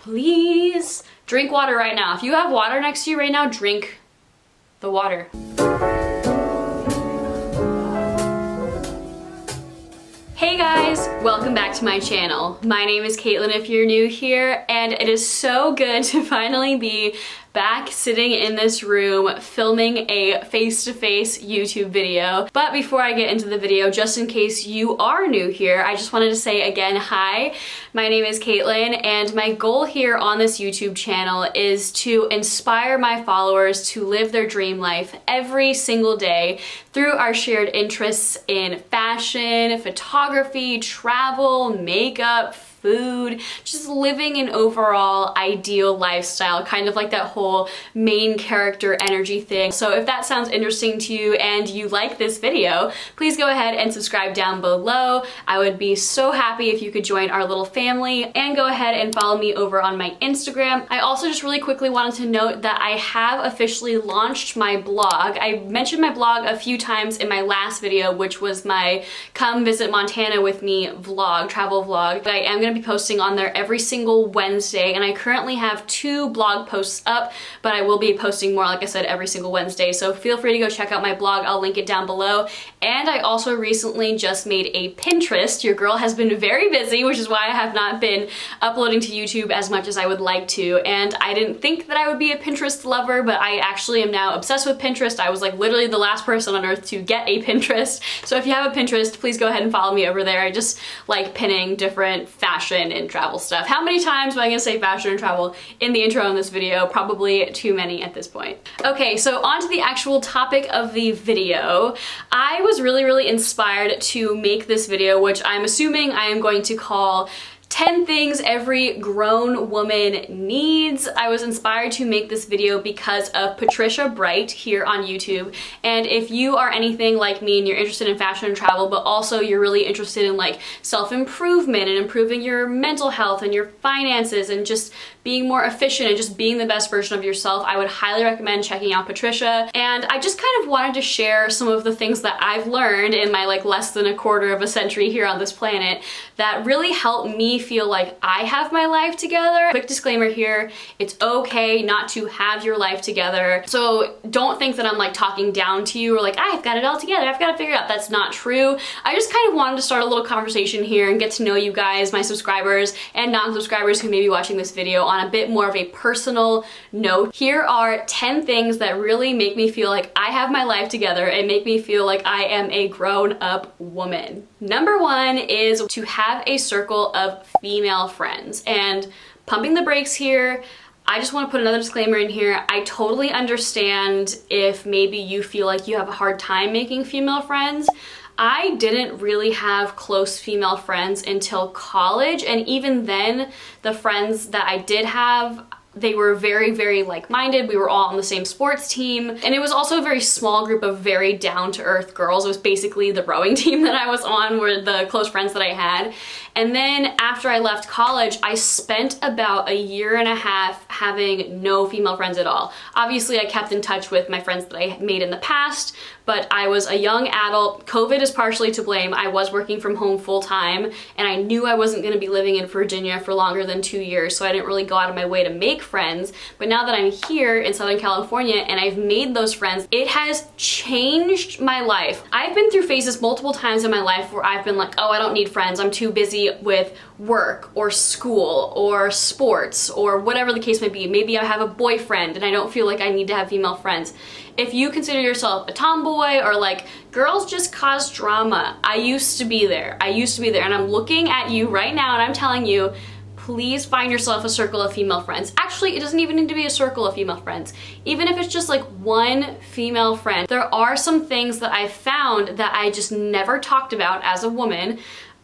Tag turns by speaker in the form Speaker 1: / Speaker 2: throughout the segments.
Speaker 1: Please drink water right now. If you have water next to you right now, drink the water. Hey guys, welcome back to my channel. My name is Caitlin if you're new here, and it is so good to finally be back sitting in this room filming a face-to-face YouTube video. But before I get into the video, just in case you are new here, I just wanted to say again, hi, my name is Caitlin, and my goal here on this YouTube channel is to inspire my followers to live their dream life every single day through our shared interests in fashion, photography, travel, makeup, food, just living an overall ideal lifestyle, kind of like that whole main character energy thing. So if that sounds interesting to you and you like this video, please go ahead and subscribe down below. I would be so happy if you could join our little family, and go ahead and follow me over on my Instagram. I also just really quickly wanted to note that I have officially launched my blog. I mentioned my blog a few times in my last video, which was my come visit Montana with me vlog, travel vlog. But I am going to be posting on there every single Wednesday, and I currently have 2 blog posts up, but I will be posting more, like I said, every single Wednesday. So feel free to go check out my blog. I'll link it down below. And I also recently just made a Pinterest. Your girl has been very busy, which is why I have not been uploading to YouTube as much as I would like to. And I didn't think that I would be a Pinterest lover, but I actually am now obsessed with Pinterest. I was like literally the last person on earth to get a Pinterest. So if you have a Pinterest, please go ahead and follow me over there. I just like pinning different fashion and travel stuff. How many times am I gonna say fashion and travel in the intro in this video? Probably too many at this point. Okay, so on to the actual topic of the video. I was really inspired to make this video, which I'm assuming I am going to call 10 things every grown woman needs. I was inspired to make this video because of Patricia Bright here on YouTube. And if you are anything like me and you're interested in fashion and travel, but also you're really interested in like self-improvement and improving your mental health and your finances and just being more efficient and just being the best version of yourself, I would highly recommend checking out Patricia. And I just kind of wanted to share some of the things that I've learned in my like less than a quarter of a century here on this planet that really helped me feel like I have my life together. Quick disclaimer here, it's okay not to have your life together. So don't think that I'm like talking down to you or like, I've got it all together, I've got it figured out. That's not true. I just kind of wanted to start a little conversation here and get to know you guys, my subscribers and non-subscribers who may be watching this video, on a bit more of a personal note. Here are 10 things that really make me feel like I have my life together and make me feel like I am a grown-up woman. Number 1 is to have a circle of female friends. And pumping the brakes here, I just want to put another disclaimer in here. I totally understand if maybe you feel like you have a hard time making female friends. I didn't really have close female friends until college, and even then, the friends that I did have, they were very like-minded. We were all on the same sports team, and it was also a very small group of very down-to-earth girls. It was basically the rowing team that I was on were the close friends that I had. And then after I left college, I spent about a year and a half having no female friends at all. Obviously, I kept in touch with my friends that I made in the past, but I was a young adult. COVID is partially to blame. I was working from home full time, and I knew I wasn't gonna be living in Virginia for longer than 2 years, so I didn't really go out of my way to make friends. But now that I'm here in Southern California and I've made those friends, it has changed my life. I've been through phases multiple times in my life where I've been like, oh, I don't need friends. I'm too busy with work or school or sports or whatever the case may be. Maybe I have a boyfriend and I don't feel like I need to have female friends. If you consider yourself a tomboy or like, girls just cause drama, I used to be there. And I'm looking at you right now and I'm telling you, please find yourself a circle of female friends. Actually, it doesn't even need to be a circle of female friends. Even if it's just like one female friend, there are some things that I've found that I just never talked about as a woman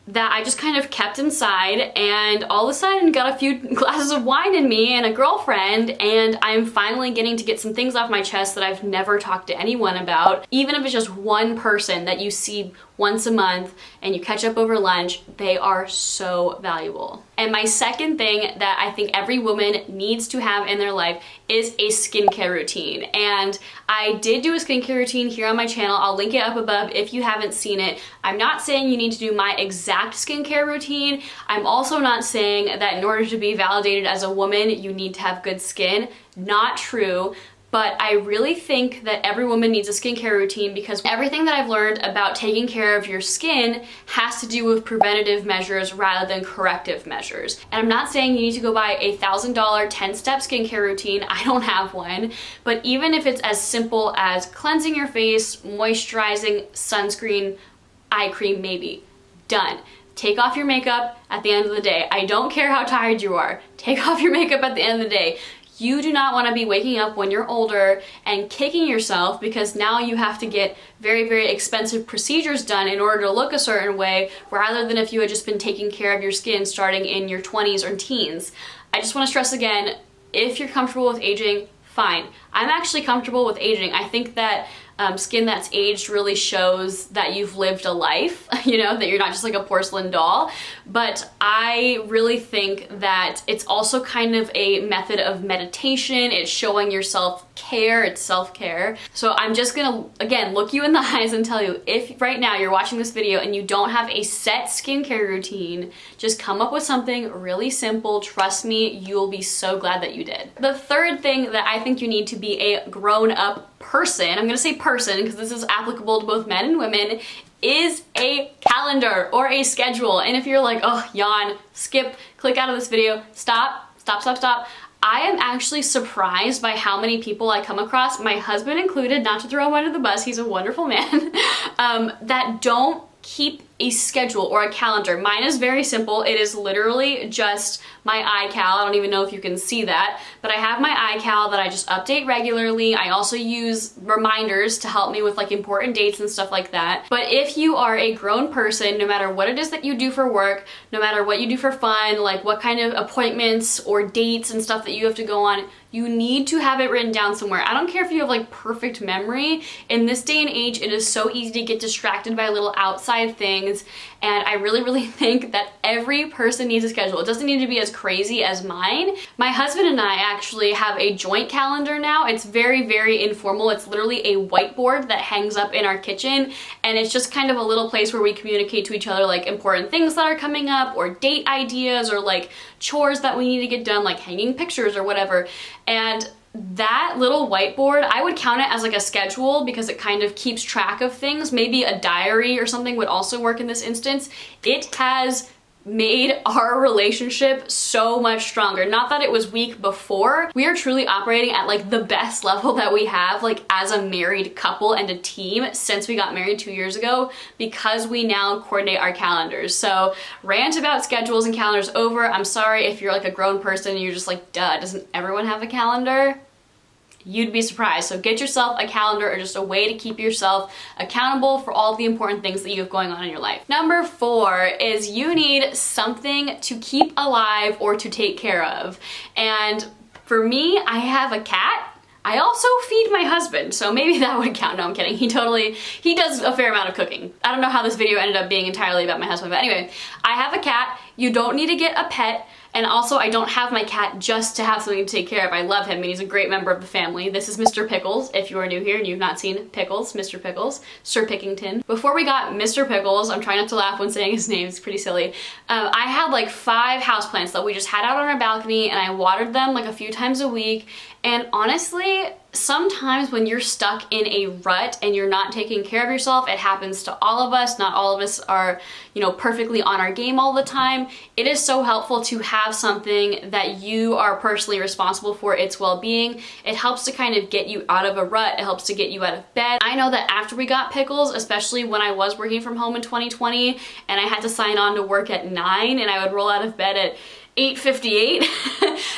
Speaker 1: that I just kind of kept inside, and all of a sudden got a few glasses of wine in me and a girlfriend, and I'm finally getting to get some things off my chest that I've never talked to anyone about. Even if it's just one person that you see once a month and you catch up over lunch, they are so valuable. And my second thing that I think every woman needs to have in their life is a skincare routine. And I did do a skincare routine here on my channel. I'll link it up above if you haven't seen it. I'm not saying you need to do my exact skincare routine. I'm also not saying that in order to be validated as a woman, you need to have good skin. Not true. But I really think that every woman needs a skincare routine because everything that I've learned about taking care of your skin has to do with preventative measures rather than corrective measures. And I'm not saying you need to go buy a $1,000 10-step skincare routine. I don't have one. But even if it's as simple as cleansing your face, moisturizing, sunscreen, eye cream maybe, done. Take off your makeup at the end of the day. I don't care how tired you are. Take off your makeup at the end of the day. You do not want to be waking up when you're older and kicking yourself because now you have to get very, very expensive procedures done in order to look a certain way, rather than if you had just been taking care of your skin starting in your 20s or teens. I just want to stress again, if you're comfortable with aging, fine. I'm actually comfortable with aging. I think that skin that's aged really shows that you've lived a life, you know, that you're not just like a porcelain doll. But I really think that it's also kind of a method of meditation. It's showing yourself care, it's self-care. So I'm just gonna, again, look you in the eyes and tell you, if right now you're watching this video and you don't have a set skincare routine, just come up with something really simple. Trust me, you'll be so glad that you did. The third thing that I think you need to be a grown-up person, I'm gonna say person because this is applicable to both men and women, is a calendar or a schedule. And if you're like, oh, yawn, skip, click out of this video, stop. I am actually surprised by how many people I come across, my husband included, not to throw him under the bus, he's a wonderful man, that don't keep a schedule or a calendar. Mine is very simple. It is literally just my iCal. I don't even know if you can see that, but I have my iCal that I just update regularly. I also use reminders to help me with like important dates and stuff like that. But if you are a grown person, no matter what it is that you do for work, no matter what you do for fun, like what kind of appointments or dates and stuff that you have to go on, you need to have it written down somewhere. I don't care if you have like perfect memory. In this day and age, it is so easy to get distracted by little outside things. And I really think that every person needs a schedule. It doesn't need to be as crazy as mine. My husband and I actually have a joint calendar now. It's very informal. It's literally a whiteboard that hangs up in our kitchen. And it's just kind of a little place where we communicate to each other like important things that are coming up or date ideas or like chores that we need to get done, like hanging pictures or whatever. And that little whiteboard, I would count it as like a schedule because it kind of keeps track of things. Maybe a diary or something would also work in this instance. It has made our relationship so much stronger. Not that it was weak before. We are truly operating at like the best level that we have like as a married couple and a team since we got married 2 years ago because we now coordinate our calendars. So rant about schedules and calendars over. I'm sorry if you're like a grown person and you're just like, duh, doesn't everyone have a calendar? You'd be surprised. So get yourself a calendar or just a way to keep yourself accountable for all the important things that you have going on in your life. Number 4 is you need something to keep alive or to take care of. And for me, I have a cat. I also feed my husband, so maybe that would count. No, I'm kidding. He does a fair amount of cooking. I don't know how this video ended up being entirely about my husband, but anyway, I have a cat. You don't need to get a pet. And also, I don't have my cat just to have something to take care of. I love him and he's a great member of the family. This is Mr. Pickles, if you are new here and you've not seen Pickles, Mr. Pickles, Sir Pickington. Before we got Mr. Pickles, I'm trying not to laugh when saying his name, it's pretty silly. I had like 5 houseplants that we just had out on our balcony and I watered them like a few times a week. And honestly, sometimes when you're stuck in a rut and you're not taking care of yourself, it happens to all of us. Not all of us are, you know, perfectly on our game all the time. It is so helpful to have something that you are personally responsible for its well-being. It helps to kind of get you out of a rut. It helps to get you out of bed. I know that after we got Pickles, especially when I was working from home in 2020 and I had to sign on to work at 9 and I would roll out of bed at 8:58,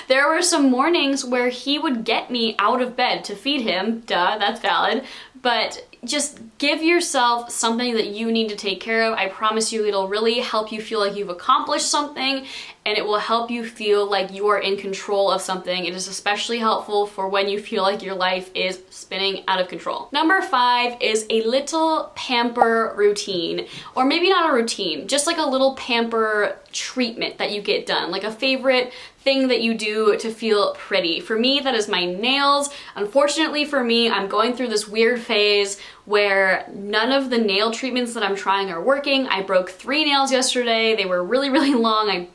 Speaker 1: there were some mornings where he would get me out of bed to feed him. Duh, that's valid. But just give yourself something that you need to take care of. I promise you it'll really help you feel like you've accomplished something and it will help you feel like you are in control of something. It is especially helpful for when you feel like your life is spinning out of control. Number 5 is a little pamper routine, or maybe not a routine, just like a little pamper treatment that you get done, like a favorite thing that you do to feel pretty. For me, that is my nails. Unfortunately for me, I'm going through this weird phase where none of the nail treatments that I'm trying are working. I broke 3 nails yesterday. They were really, really long.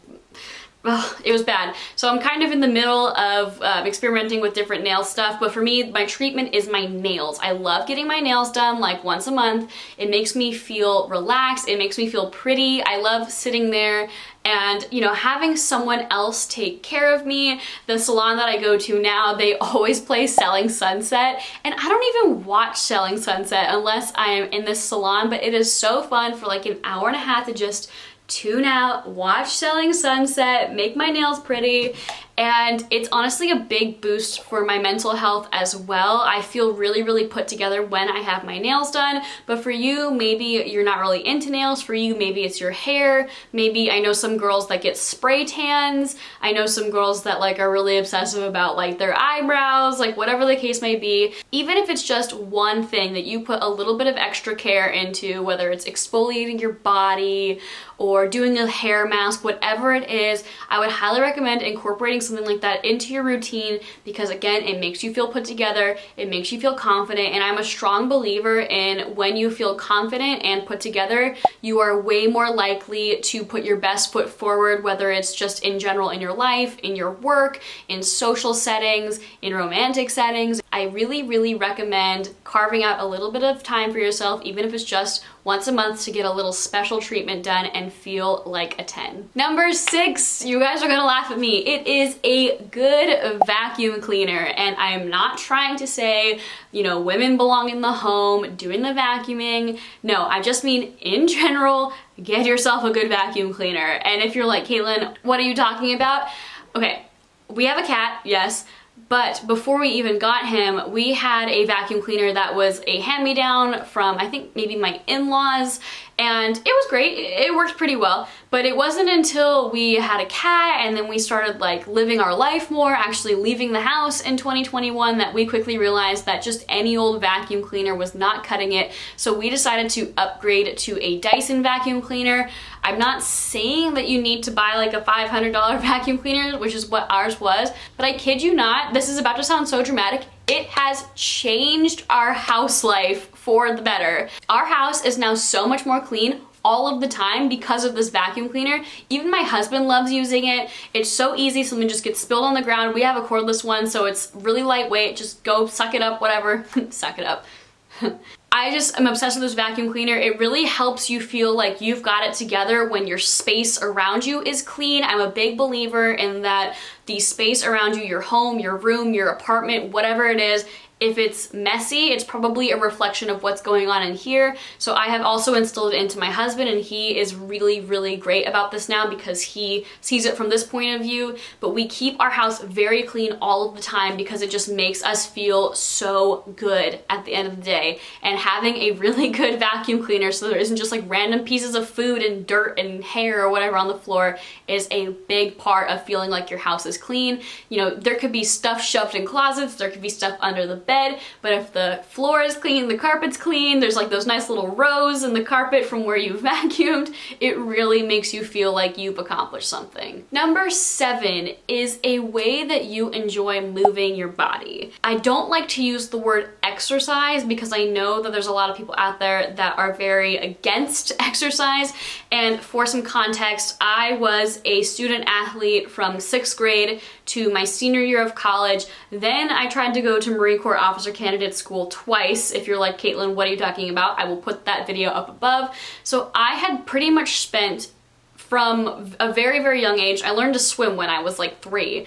Speaker 1: It was bad. So I'm kind of in the middle of experimenting with different nail stuff, but for me, my treatment is my nails. I love getting my nails done like once a month. It makes me feel relaxed. It makes me feel pretty. I love sitting there and, you know, having someone else take care of me. The salon that I go to now, they always play Selling Sunset, and I don't even watch Selling Sunset unless I am in this salon, but it is so fun for like an hour and a half to just tune out, watch Selling Sunset, make my nails pretty, and it's honestly a big boost for my mental health as well. I feel really, really put together when I have my nails done, but for you, maybe you're not really into nails. For you, maybe it's your hair. Maybe I know some girls that get spray tans. I know some girls that like are really obsessive about like their eyebrows, like whatever the case may be. Even if it's just one thing that you put a little bit of extra care into, whether it's exfoliating your body or doing a hair mask, whatever it is, I would highly recommend incorporating something like that into your routine, because again, it makes you feel put together, it makes you feel confident, and I'm a strong believer in when you feel confident and put together, you are way more likely to put your best foot forward, whether it's just in general in your life, in your work, in social settings, in romantic settings. I really, really recommend carving out a little bit of time for yourself, even if it's just once a month, to get a little special treatment done and feel like a 10. Number 6, you guys are gonna laugh at me. It is a good vacuum cleaner, and I'm not trying to say, you know, women belong in the home doing the vacuuming. No, I just mean in general, get yourself a good vacuum cleaner. And if you're like, Caitlin, what are you talking about? Okay, we have a cat, yes. But before we even got him, we had a vacuum cleaner that was a hand-me-down from, I think, maybe my in-laws, and it was great. It worked pretty well, but it wasn't until we had a cat and then we started like living our life more, actually leaving the house in 2021, that we quickly realized that just any old vacuum cleaner was not cutting it. So we decided to upgrade to a Dyson vacuum cleaner. I'm not saying that you need to buy like a $500 vacuum cleaner, which is what ours was, but I kid you not, this is about to sound so dramatic, it has changed our house life for the better. Our house is now so much more clean all of the time because of this vacuum cleaner. Even my husband loves using it. It's so easy, something just gets spilled on the ground. We have a cordless one, so it's really lightweight. Just go suck it up, whatever. Suck it up. I just am obsessed with this vacuum cleaner. It really helps you feel like you've got it together when your space around you is clean. I'm a big believer in that the space around you, your home, your room, your apartment, whatever it is, if it's messy, it's probably a reflection of what's going on in here. So I have also instilled it into my husband, and he is really, really great about this now because he sees it from this point of view. But we keep our house very clean all of the time because it just makes us feel so good at the end of the day. And having a really good vacuum cleaner so there isn't just like random pieces of food and dirt and hair or whatever on the floor is a big part of feeling like your house is clean. You know, there could be stuff shoved in closets, there could be stuff under the bed, but if the floor is clean, the carpet's clean, there's like those nice little rows in the carpet from where you vacuumed, it really makes you feel like you've accomplished something. Number 7 is a way that you enjoy moving your body. I don't like to use the word exercise because I know that there's a lot of people out there that are very against exercise, and for some context, I was a student athlete from 6th grade to my senior year of college. Then I tried to go to Marine Corps Officer Candidate School twice. If you're like, Caitlin, what are you talking about? I will put that video up above. So I had pretty much spent, from a very, very young age, I learned to swim when I was like 3.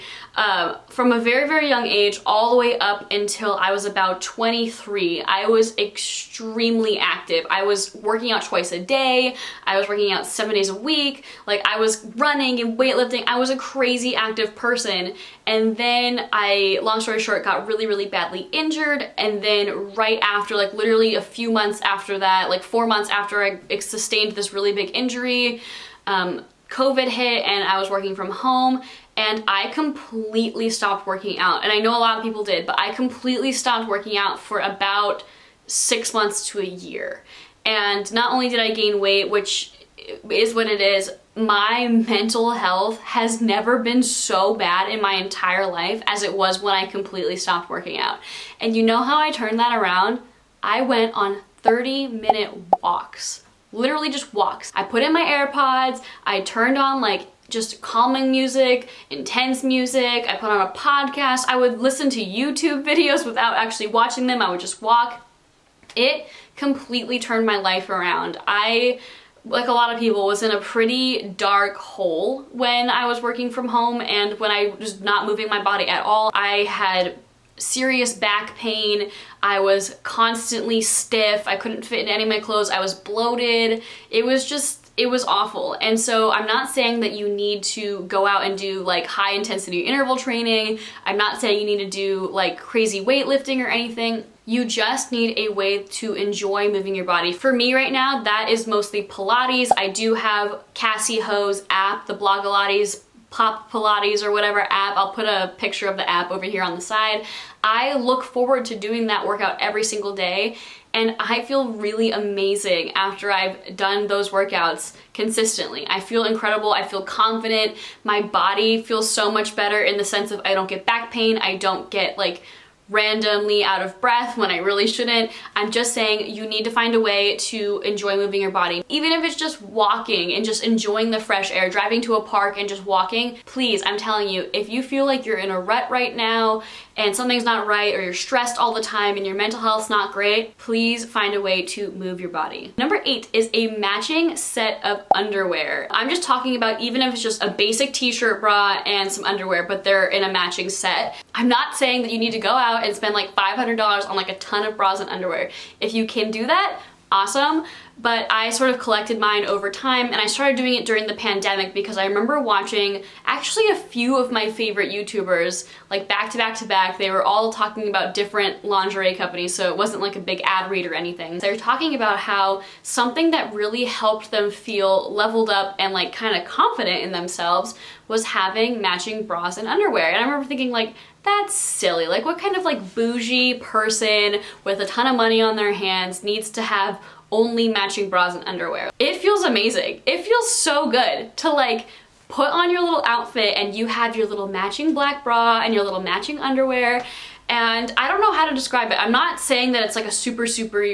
Speaker 1: From a very, very young age all the way up until I was about 23, I was extremely active. I was working out twice a day. I was working out 7 days a week. Like, I was running and weightlifting. I was a crazy active person. And then I, long story short, got really, really badly injured. And then right after, like literally a few months after that, like 4 months after I sustained this really big injury, COVID hit and I was working from home, and I completely stopped working out. And I know a lot of people did, but I completely stopped working out for about 6 months to a year. And not only did I gain weight, which is what it is, my mental health has never been so bad in my entire life as it was when I completely stopped working out. And you know how I turned that around? I went on 30-minute walks. Literally just walks. I put in my AirPods, I turned on like just calming music, intense music, I put on a podcast, I would listen to YouTube videos without actually watching them, I would just walk. It completely turned my life around. I, like a lot of people, was in a pretty dark hole when I was working from home and when I was not moving my body at all. I had serious back pain, I was constantly stiff, I couldn't fit in any of my clothes, I was bloated, it was awful. And so I'm not saying that you need to go out and do like high intensity interval training, I'm not saying you need to do like crazy weightlifting or anything. You just need a way to enjoy moving your body. For me right now, that is mostly Pilates. I do have Cassie Ho's app, the Blogilates Pop Pilates or whatever app. I'll put a picture of the app over here on the side. I look forward to doing that workout every single day, and I feel really amazing after I've done those workouts consistently. I feel incredible, I feel confident, my body feels so much better in the sense of I don't get back pain, I don't get like randomly out of breath when I really shouldn't. I'm just saying you need to find a way to enjoy moving your body. Even if it's just walking and just enjoying the fresh air, driving to a park and just walking, please, I'm telling you, if you feel like you're in a rut right now and something's not right or you're stressed all the time and your mental health's not great, please find a way to move your body. Number 8 is a matching set of underwear. I'm just talking about even if it's just a basic t-shirt, bra, and some underwear, but they're in a matching set. I'm not saying that you need to go out and spend like $500 on like a ton of bras and underwear. If you can do that, awesome. But I sort of collected mine over time, and I started doing it during the pandemic because I remember watching actually a few of my favorite YouTubers, like back to back to back. They were all talking about different lingerie companies, so it wasn't like a big ad read or anything. They were talking about how something that really helped them feel leveled up and like kind of confident in themselves was having matching bras and underwear. And I remember thinking like, that's silly. Like what kind of like bougie person with a ton of money on their hands needs to have only matching bras and underwear? It feels amazing. It feels so good to like put on your little outfit and you have your little matching black bra and your little matching underwear. And I don't know how to describe it. I'm not saying that it's like a super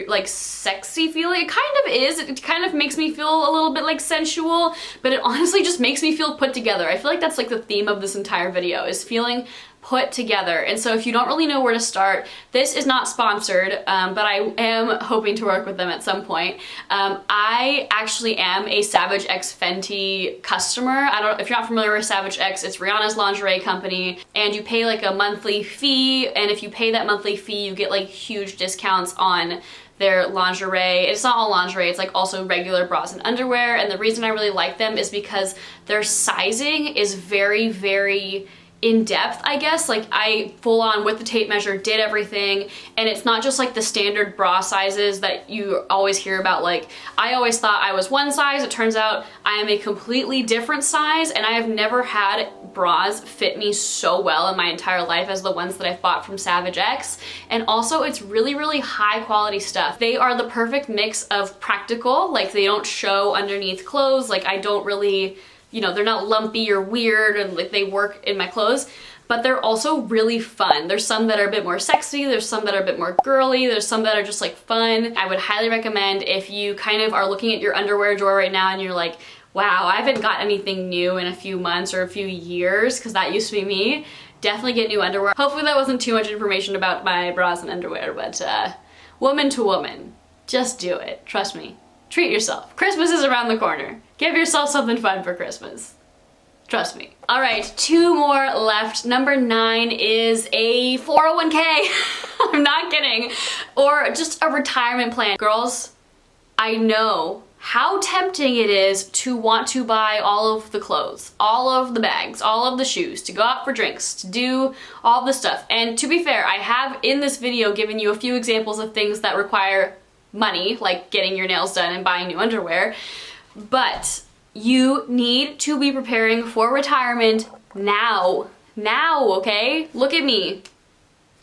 Speaker 1: like sexy feeling. It kind of is. It kind of makes me feel a little bit like sensual, but it honestly just makes me feel put together. I feel like that's like the theme of this entire video, is feeling put together. And so if you don't really know where to start, this is not sponsored, but I am hoping to work with them at some point. I actually am a Savage X Fenty customer. I don't, if you're not familiar with Savage X, it's Rihanna's lingerie company, and you pay like a monthly fee, and if you pay that monthly fee, you get like huge discounts on their lingerie. It's not all lingerie, it's like also regular bras and underwear, and the reason I really like them is because their sizing is very in depth, I guess. Like I full on with the tape measure did everything, and it's not just like the standard bra sizes that you always hear about. Like I always thought I was one size, it turns out I am a completely different size, and I have never had bras fit me so well in my entire life as the ones that I've bought from Savage X. And also it's really high quality stuff. They are the perfect mix of practical, like they don't show underneath clothes, like I don't really, you know, they're not lumpy or weird and like they work in my clothes, but they're also really fun. There's some that are a bit more sexy, there's some that are a bit more girly, there's some that are just like fun. I would highly recommend, if you kind of are looking at your underwear drawer right now and you're like, wow, I haven't got anything new in a few months or a few years, because that used to be me, definitely get new underwear. Hopefully that wasn't too much information about my bras and underwear, but woman to woman, just do it, trust me. Treat yourself. Christmas is around the corner. Give yourself something fun for Christmas. Trust me. All right, 2 more left. Number 9 is a 401k. I'm not kidding. Or just a retirement plan. Girls, I know how tempting it is to want to buy all of the clothes, all of the bags, all of the shoes, to go out for drinks, to do all the stuff. And to be fair, I have in this video given you a few examples of things that require money, like getting your nails done and buying new underwear. But You need to be preparing for retirement now. Now, okay? Look at me.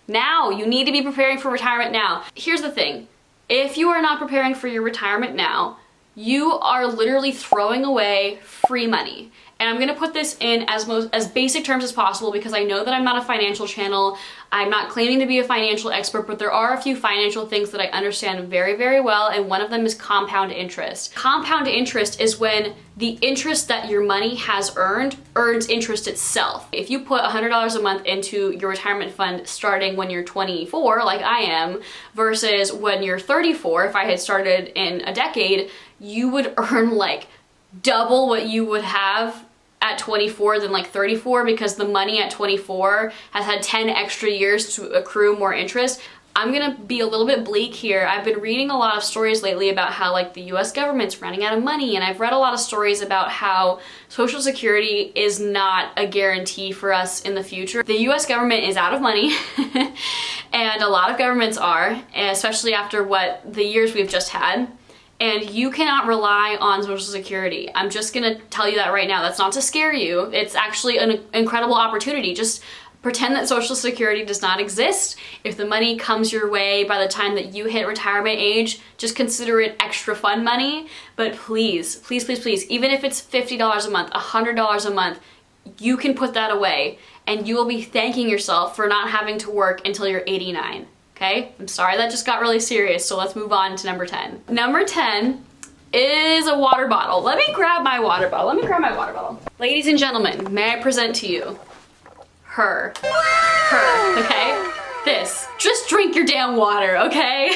Speaker 1: Now, you need to be preparing for retirement now. Here's the thing. If you are not preparing for your retirement now, you are literally throwing away free money. And I'm gonna put this in as basic terms as possible because I know that I'm not a financial channel. I'm not claiming to be a financial expert, but there are a few financial things that I understand very, very well, and one of them is compound interest. Compound interest is when the interest that your money has earned earns interest itself. If you put $100 a month into your retirement fund starting when you're 24, like I am, versus when you're 34, if I had started in a decade, you would earn like double what you would have at 24 than like 34 because the money at 24 has had 10 extra years to accrue more interest. I'm gonna be a little bit bleak here. I've been reading a lot of stories lately about how like the US government's running out of money, and I've read a lot of stories about how Social Security is not a guarantee for us in the future. The US government is out of money and a lot of governments are, especially after what the years we've just had. And you cannot rely on Social Security. I'm just gonna tell you that right now. That's not to scare you. It's actually an incredible opportunity. Just pretend that Social Security does not exist. If the money comes your way by the time that you hit retirement age, just consider it extra fun money. But please, please, please, please, even if it's $50 a month, $100 a month, you can put that away and you will be thanking yourself for not having to work until you're 89. Okay, I'm sorry that just got really serious, so let's move on to number 10. Number 10 is a water bottle. Let me grab my water bottle. Ladies and gentlemen, may I present to you her, okay? This. Just drink your damn water, okay?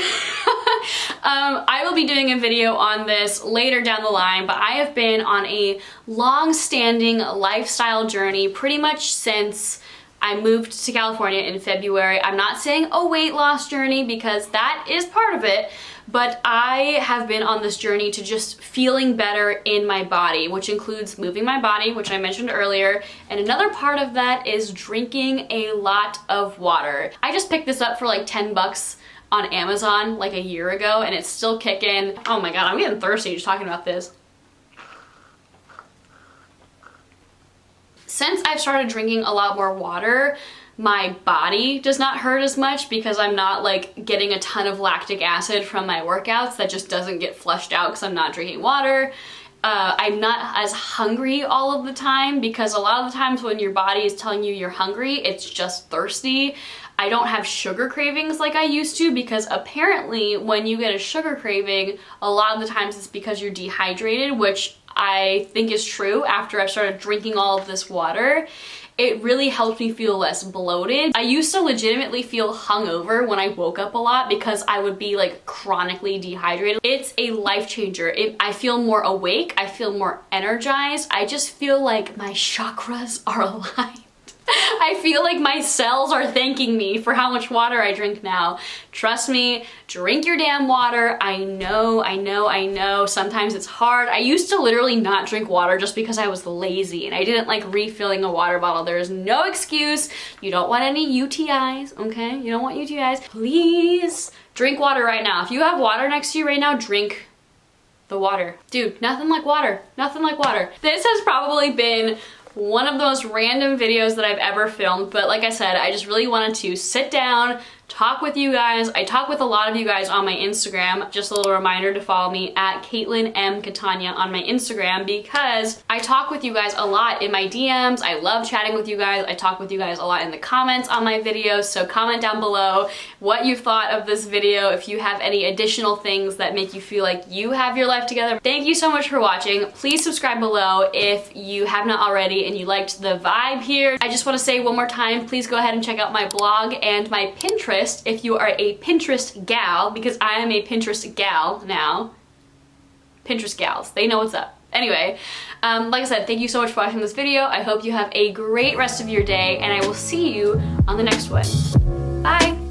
Speaker 1: I will be doing a video on this later down the line, but I have been on a long-standing lifestyle journey pretty much since I moved to California in February. I'm not saying a weight loss journey because that is part of it, but I have been on this journey to just feeling better in my body, which includes moving my body, which I mentioned earlier, and another part of that is drinking a lot of water. I just picked this up for like 10 bucks on Amazon like a year ago, and it's still kicking. Oh my god, I'm getting thirsty just talking about this. Since I've started drinking a lot more water, my body does not hurt as much because I'm not like getting a ton of lactic acid from my workouts that just doesn't get flushed out because I'm not drinking water. I'm not as hungry all of the time because a lot of the times when your body is telling you you're hungry, it's just thirsty. I don't have sugar cravings like I used to because apparently when you get a sugar craving, a lot of the times it's because you're dehydrated, which I think is true after I've started drinking all of this water. It really helped me feel less bloated. I used to legitimately feel hungover when I woke up a lot because I would be like chronically dehydrated. It's a life changer. I feel more awake, I feel more energized, I just feel like my chakras are aligned. I feel like my cells are thanking me for how much water I drink now. Trust me, drink your damn water. I know, sometimes it's hard. I used to literally not drink water just because I was lazy and I didn't like refilling a water bottle. There is no excuse. You don't want any UTIs, okay? You don't want UTIs. Please drink water right now. If you have water next to you right now, drink the water. Dude, nothing like water. Nothing like water. This has probably been one of the most random videos that I've ever filmed, but like I said, I just really wanted to sit down, talk with you guys. I talk with a lot of you guys on my Instagram. Just a little reminder to follow me at Caitlin M. Catania on my Instagram because I talk with you guys a lot in my DMs. I love chatting with you guys. I talk with you guys a lot in the comments on my videos, so comment down below what you thought of this video, if you have any additional things that make you feel like you have your life together. Thank you so much for watching. Please subscribe below if you have not already and you liked the vibe here. I just want to say one more time, please go ahead and check out my blog and my Pinterest if you are a Pinterest gal, because I am a Pinterest gal now. Pinterest gals, they know what's up. Anyway, like I said, thank you so much for watching this video. I hope you have a great rest of your day and I will see you on the next one. Bye!